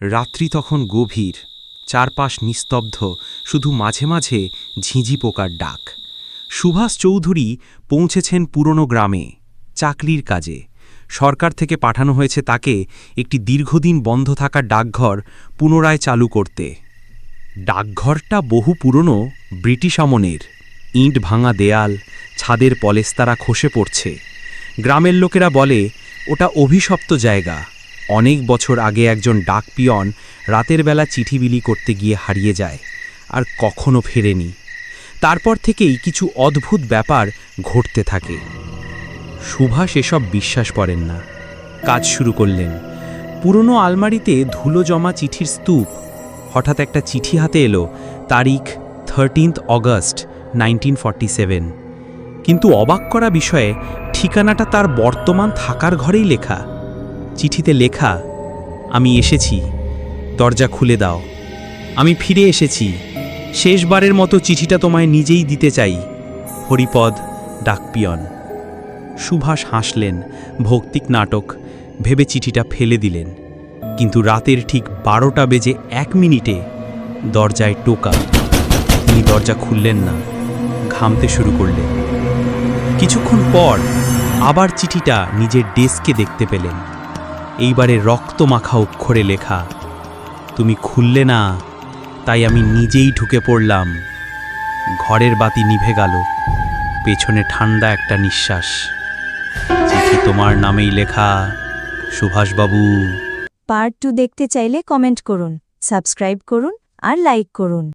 রাত্রি তখন গভীর, চারপাশ নিস্তব্ধ, শুধু মাঝে মাঝে ঝিঁঝি পোকার ডাক। সুভাষ চৌধুরী পৌঁছেছেন পুরনো গ্রামে, চাকরির কাজে। সরকার থেকে পাঠানো হয়েছে তাকে একটি দীর্ঘদিন বন্ধ থাকা ডাকঘর পুনরায় চালু করতে। ডাকঘরটা বহু পুরনো, ব্রিটিশ আমলের। ইঁট ভাঙা দেয়াল, ছাদের পলেস্তারা খসে পড়ছে। গ্রামের লোকেরা বলে ওটা অভিশপ্ত জায়গা। অনেক বছর আগে একজন ডাক পিয়ন রাতের বেলা চিঠি বিলি করতে গিয়ে হারিয়ে যায়, আর কখনো ফেরেনি। তারপর থেকেই কিছু অদ্ভুত ব্যাপার ঘটতে থাকে। সুভাষ এসব বিশ্বাস করেন না। কাজ শুরু করলেন। পুরনো আলমারিতে ধুলো জমা চিঠির স্তূপ। হঠাৎ একটা চিঠি হাতে এলো, তারিখ 13 অগস্ট 1947। কিন্তু অবাক করা বিষয়ে ঠিকানাটা তার বর্তমান থাকার ঘরেই লেখা। চিঠিতে লেখা, আমি এসেছি, দরজা খুলে দাও। আমি ফিরে এসেছি, শেষবারের মতো চিঠিটা তোমায় নিজেই দিতে চাই। হরিপদ, ডাকপিয়ন। সুভাষ হাসলেন, ভৌতিক নাটক ভেবে চিঠিটা ফেলে দিলেন। কিন্তু রাতের ঠিক 12টা বেজে 1 মিনিটে দরজায় টোকা। তিনি দরজা খুললেন না, ঘামতে শুরু করলেন। কিছুক্ষণ পর আবার চিঠিটা নিজের ডেস্কে দেখতে পেলেন। এইবারে রক্তমাখা অক্ষরে লেখা, তুমি খুললে না, তাই আমি নিজেই ঢুকে পড়লাম। ঘরের বাতি নিভে গেল, পেছনে ঠান্ডা একটা নিঃশ্বাস। চিঠি তোমার নামেই লেখা, সুভাষবাবু। পার্ট 2 দেখতে চাইলে কমেন্ট করুন, সাবস্ক্রাইব করুন আর লাইক করুন।